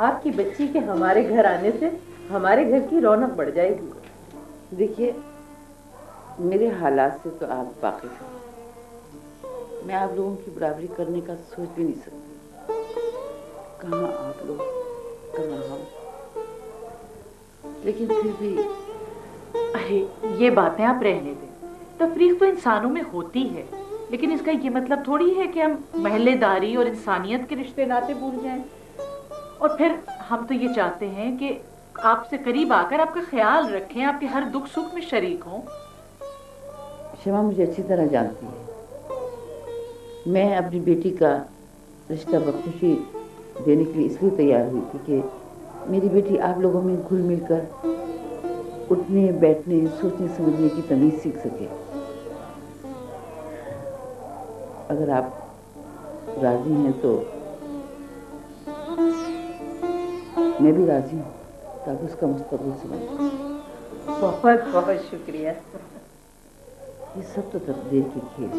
آپ کی بچی کے ہمارے گھر آنے سے ہمارے گھر کی رونق بڑھ جائے گی. دیکھیے میرے حالات سے تو آپ واقف ہیں. میں آپ لوگوں کی برابری کرنے کا سوچ بھی نہیں سکتی. کہاں آپ لوگ کہاں ہم. لیکن پھر بھی ارے یہ باتیں آپ رہنے دیں. تفریق تو انسانوں میں ہوتی ہے، لیکن اس کا یہ مطلب تھوڑی ہے کہ ہم محلے داری اور انسانیت کے رشتے ناطے بھول جائیں. اور پھر ہم تو یہ چاہتے ہیں کہ آپ سے قریب آ کر آپ کا خیال رکھیں، آپ کے ہر دکھ سکھ میں شریک ہوں. شمع مجھے اچھی طرح جانتی ہے. میں اپنی بیٹی کا رشتہ بخوشی دینے کے لیے اس لیے تیار ہوئی تھی کہ میری بیٹی آپ لوگوں میں گھل مل کر اٹھنے بیٹھنے سوچنے سمجھنے کی تمیز سیکھ سکے. اگر آپ راضی ہیں تو میں بھی راضی ہوں تاکہ اس کا مستقبل سنبھلے. بہت بہت شکریہ. یہ سب تو تقدیر کی کھیل ہے.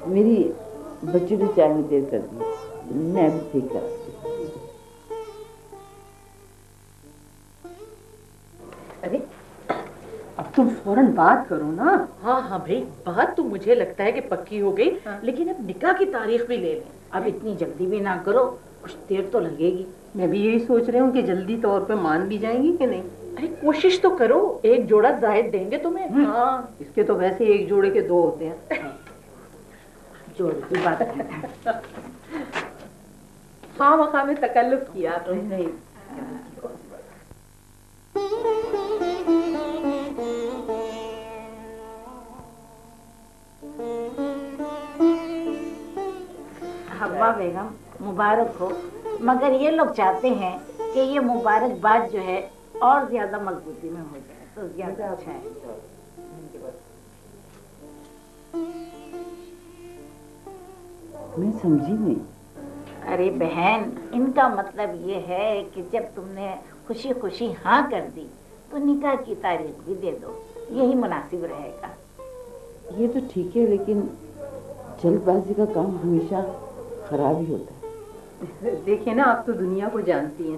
میری بچی نے چائے میں دیر کر دی، میں ابھی ٹھیک کر سکتی. ارے اب تم فوراً بات کرو نا. ہاں ہاں بھائی، بات تو مجھے لگتا ہے کہ پکی ہو گئی، لیکن اب نکاح کی تاریخ بھی لے لیں. اب اتنی جلدی بھی نہ کرو، کچھ دیر تو لگے گی. میں بھی یہی سوچ رہی ہوں کہ جلدی طور پہ مان بھی جائیں گی کہ نہیں. ارے کوشش تو کرو، ایک جوڑا زائد دیں گے تمہیں. ہاں اس کے تو ویسے ایک جوڑے کے دو ہوتے ہیں. جوڑے کی بات ہے. خواہ مخواہ میں تکلف کیا تو نہیں. حوا بیگم مبارک ہو، مگر یہ لوگ چاہتے ہیں کہ یہ مبارکباد جو ہے اور زیادہ مضبوطی میں ہو جائے تو زیادہ اچھا ہے. میں سمجھی نہیں. ارے بہن، ان کا مطلب یہ ہے کہ جب تم نے خوشی خوشی ہاں کر دی تو نکاح کی تاریخ بھی دے دو، یہی مناسب رہے گا. یہ تو ٹھیک ہے، لیکن جلد بازی کا کام ہمیشہ خراب ہی ہوتا ہے. دیکھیں نا، آپ تو دنیا کو جانتی ہیں.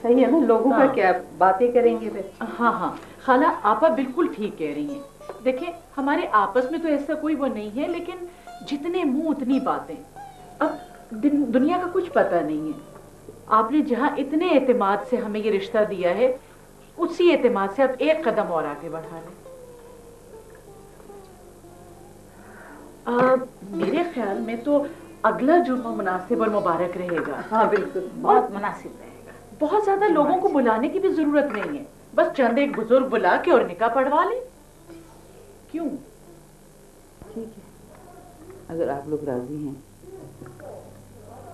صحیح ہے نا، لوگوں کا کیا باتیں کریں گے پھر. ہاں ہاں خالہ، آپا بالکل ٹھیک کہہ رہی ہیں. دیکھیں ہمارے آپس میں تو ایسا کوئی وہ نہیں ہے، لیکن جتنے منہ اتنی باتیں. اب دنیا کا کچھ پتہ نہیں ہے. آپ نے جہاں اتنے اعتماد سے ہمیں یہ رشتہ دیا ہے، اسی اعتماد سے اب ایک قدم اور آگے بڑھا لیں. میرے خیال میں تو اگلا جمعہ مناسب اور مبارک رہے گا. ہاں بالکل، بہت مناسب رہے گا. بہت زیادہ لوگوں کو بلانے کی بھی ضرورت نہیں ہے، بس چند ایک بزرگ بلا کے اور نکاح پڑھوا لیں. کیوں؟ ٹھیک ہے، اگر آپ لوگ راضی ہیں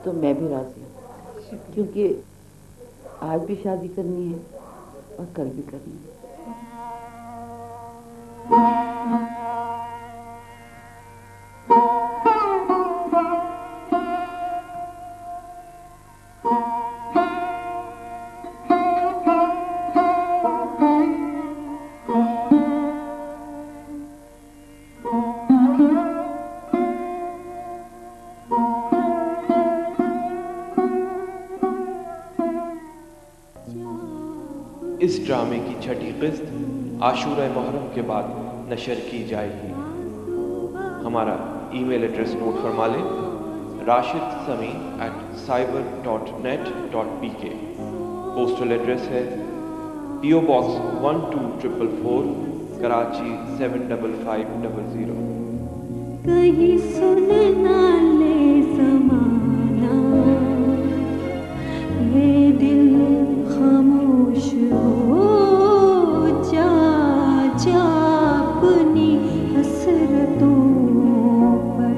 تو میں بھی راضی ہوں، کیونکہ آج بھی شادی کرنی ہے اور کل بھی کرنی ہے. اس ڈرامے کی چھٹی قسط عاشورہ محرم کے بعد نشر کی جائے گی. ہمارا ای میل ایڈریس نوٹ فرما لیں: rashidsamin@cyber.net.pk. پوسٹل ایڈریس ہے PO Box 12444 کراچی 75500. کہیں سننا لے زمانہ، یہ دل خاموش ہو جا جا اپنی حسرتوں پر.